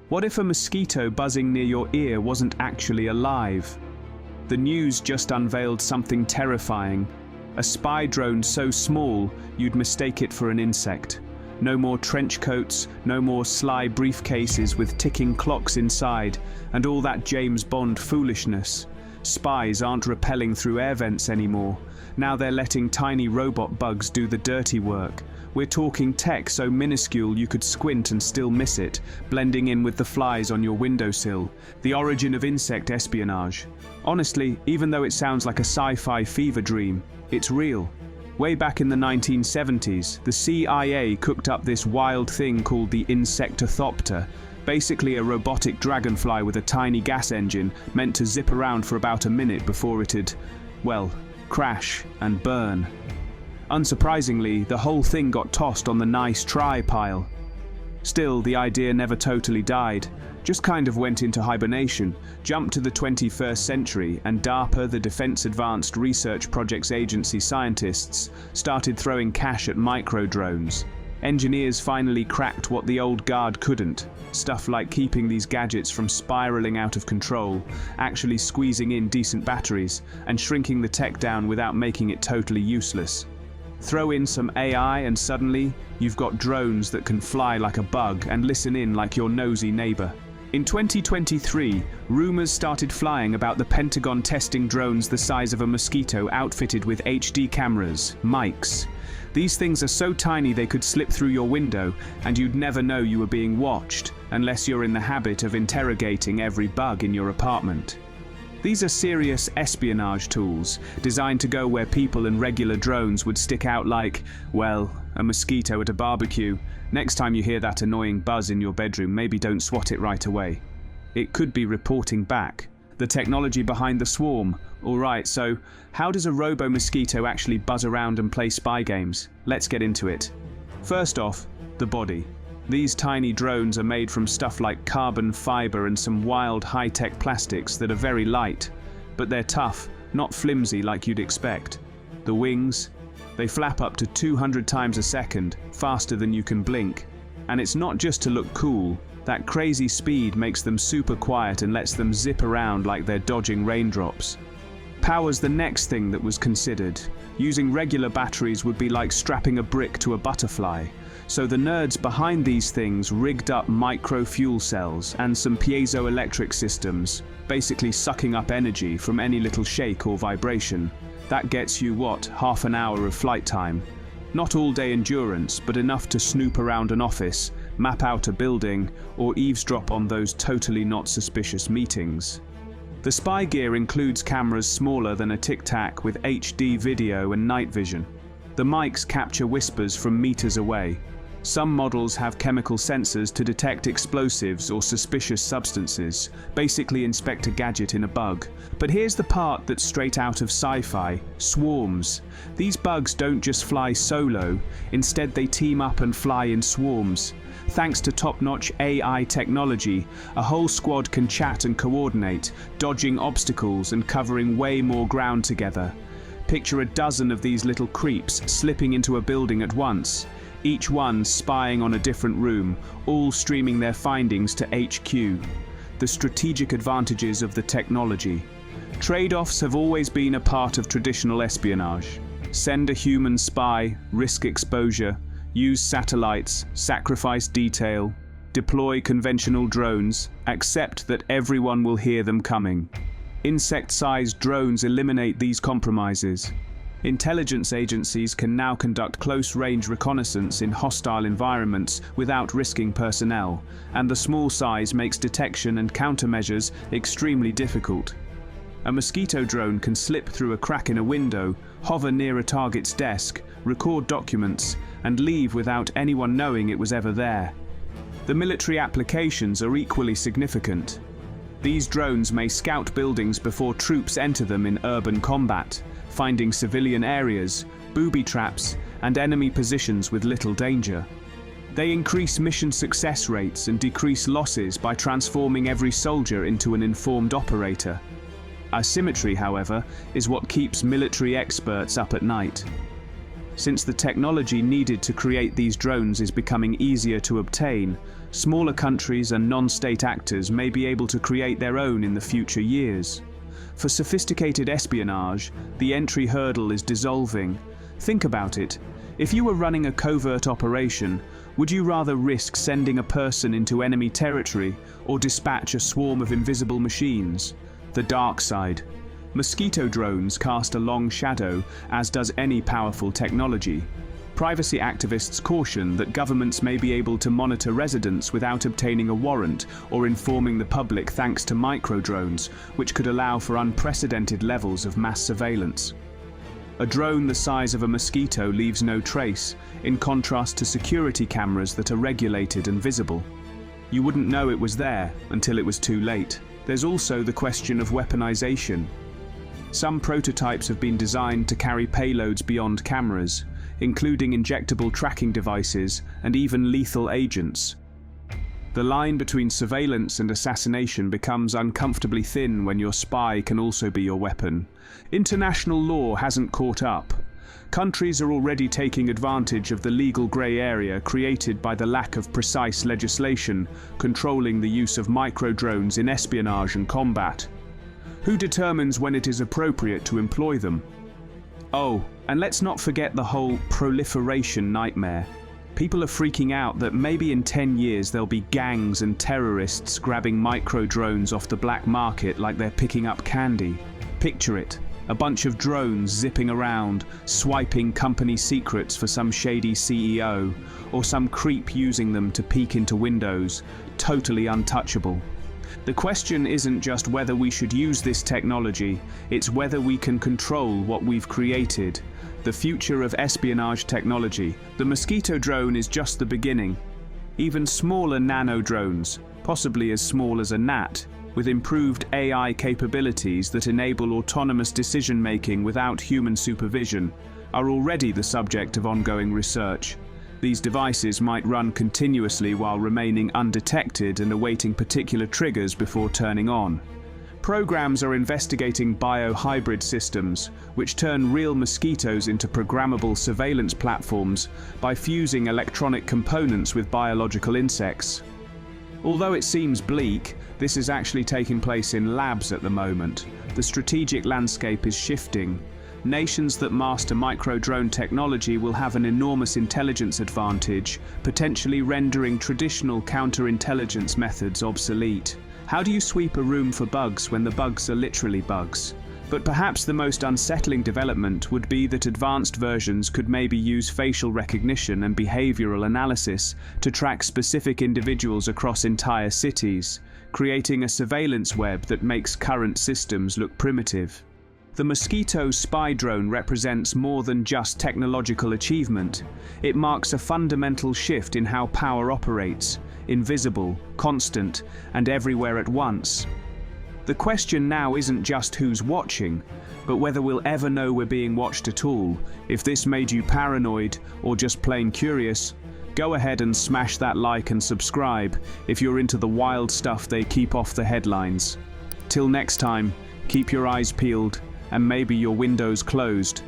What if a mosquito buzzing near your ear wasn't actually alive? The news just unveiled something terrifying. A spy drone so small you'd mistake it for an insect. No more trench coats, no more sly briefcases with ticking clocks inside, and all that James Bond foolishness. Spies aren't rappelling through air vents anymore. Now they're letting tiny robot bugs do the dirty work. We're talking tech so minuscule you could squint and still miss it, blending in with the flies on your windowsill. The origin of insect espionage. Honestly, even though it sounds like a sci-fi fever dream, it's real. Way back in the 1970s, the CIA cooked up this wild thing called the Insectothopter, basically a robotic dragonfly with a tiny gas engine meant to zip around for about a minute before it'd, well, crash and burn. Unsurprisingly, the whole thing got tossed on the nice try pile. Still, the idea never totally died, just kind of went into hibernation, jumped to the 21st century, and DARPA, the Defense Advanced Research Projects Agency scientists, started throwing cash at micro-drones. Engineers finally cracked what the old guard couldn't, stuff like keeping these gadgets from spiraling out of control, actually squeezing in decent batteries, and shrinking the tech down without making it totally useless. Throw in some AI and suddenly, you've got drones that can fly like a bug and listen in like your nosy neighbor. In 2023, rumors started flying about the Pentagon testing drones the size of a mosquito outfitted with HD cameras, mics. These things are so tiny they could slip through your window and you'd never know you were being watched, unless you're in the habit of interrogating every bug in your apartment. These are serious espionage tools, designed to go where people and regular drones would stick out like, well, a mosquito at a barbecue. Next time you hear that annoying buzz in your bedroom, maybe don't swat it right away. It could be reporting back. The technology behind the swarm. Alright, so how does a robo-mosquito actually buzz around and play spy games? Let's get into it. First off, the body. These tiny drones are made from stuff like carbon fiber and some wild high-tech plastics that are very light, but they're tough, not flimsy like you'd expect. The wings, they flap up to 200 times a second, faster than you can blink. And it's not just to look cool, that crazy speed makes them super quiet and lets them zip around like they're dodging raindrops. Power's the next thing that was considered. Using regular batteries would be like strapping a brick to a butterfly. So the nerds behind these things rigged up micro fuel cells and some piezoelectric systems, basically sucking up energy from any little shake or vibration. That gets you, what, half an hour of flight time. Not all-day endurance, but enough to snoop around an office, map out a building, or eavesdrop on those totally not suspicious meetings. The spy gear includes cameras smaller than a Tic Tac with HD video and night vision. The mics capture whispers from meters away. Some models have chemical sensors to detect explosives or suspicious substances, basically inspect a gadget in a bug. But here's the part that's straight out of sci-fi: swarms. These bugs don't just fly solo, instead they team up and fly in swarms. Thanks to top-notch AI technology, a whole squad can chat and coordinate, dodging obstacles and covering way more ground together. Picture a dozen of these little creeps slipping into a building at once, each one spying on a different room, all streaming their findings to HQ. The strategic advantages of the technology. Trade-offs have always been a part of traditional espionage. Send a human spy, risk exposure, use satellites, sacrifice detail, deploy conventional drones, accept that everyone will hear them coming. Insect-sized drones eliminate these compromises. Intelligence agencies can now conduct close-range reconnaissance in hostile environments without risking personnel, and the small size makes detection and countermeasures extremely difficult. A mosquito drone can slip through a crack in a window, hover near a target's desk, record documents, and leave without anyone knowing it was ever there. The military applications are equally significant. These drones may scout buildings before troops enter them in urban combat, finding civilian areas, booby traps, and enemy positions with little danger. They increase mission success rates and decrease losses by transforming every soldier into an informed operator. Asymmetry, however, is what keeps military experts up at night. Since the technology needed to create these drones is becoming easier to obtain, Smaller countries and non-state actors may be able to create their own in the future years. For sophisticated espionage, the entry hurdle is dissolving. Think about it. If you were running a covert operation, would you rather risk sending a person into enemy territory or dispatch a swarm of invisible machines? The dark side. Mosquito drones cast a long shadow, as does any powerful technology. Privacy activists caution that governments may be able to monitor residents without obtaining a warrant or informing the public thanks to micro-drones, which could allow for unprecedented levels of mass surveillance. A drone the size of a mosquito leaves no trace, in contrast to security cameras that are regulated and visible. You wouldn't know it was there until it was too late. There's also the question of weaponization. Some prototypes have been designed to carry payloads beyond cameras, including injectable tracking devices and even lethal agents. The line between surveillance and assassination becomes uncomfortably thin when your spy can also be your weapon. International law hasn't caught up. Countries are already taking advantage of the legal grey area created by the lack of precise legislation controlling the use of micro-drones in espionage and combat. Who determines when it is appropriate to employ them? Oh, and let's not forget the whole proliferation nightmare. People are freaking out that maybe in 10 years there'll be gangs and terrorists grabbing micro-drones off the black market like they're picking up candy. Picture it. A bunch of drones zipping around, swiping company secrets for some shady CEO, or some creep using them to peek into windows, totally untouchable. The question isn't just whether we should use this technology, it's whether we can control what we've created. The future of espionage technology. The Mosquito drone is just the beginning. Even smaller nano drones, possibly as small as a gnat, with improved AI capabilities that enable autonomous decision-making without human supervision, are already the subject of ongoing research. These devices might run continuously while remaining undetected and awaiting particular triggers before turning on. Programs are investigating biohybrid systems, which turn real mosquitoes into programmable surveillance platforms by fusing electronic components with biological insects. Although it seems bleak, this is actually taking place in labs at the moment. The strategic landscape is shifting. Nations that master micro-drone technology will have an enormous intelligence advantage, potentially rendering traditional counterintelligence methods obsolete. How do you sweep a room for bugs when the bugs are literally bugs? But perhaps the most unsettling development would be that advanced versions could maybe use facial recognition and behavioral analysis to track specific individuals across entire cities, creating a surveillance web that makes current systems look primitive. The Mosquito spy drone represents more than just technological achievement. It marks a fundamental shift in how power operates, invisible, constant, and everywhere at once. The question now isn't just who's watching, but whether we'll ever know we're being watched at all. If this made you paranoid or just plain curious, go ahead and smash that like and subscribe if you're into the wild stuff they keep off the headlines. Till next time, keep your eyes peeled and maybe your windows closed.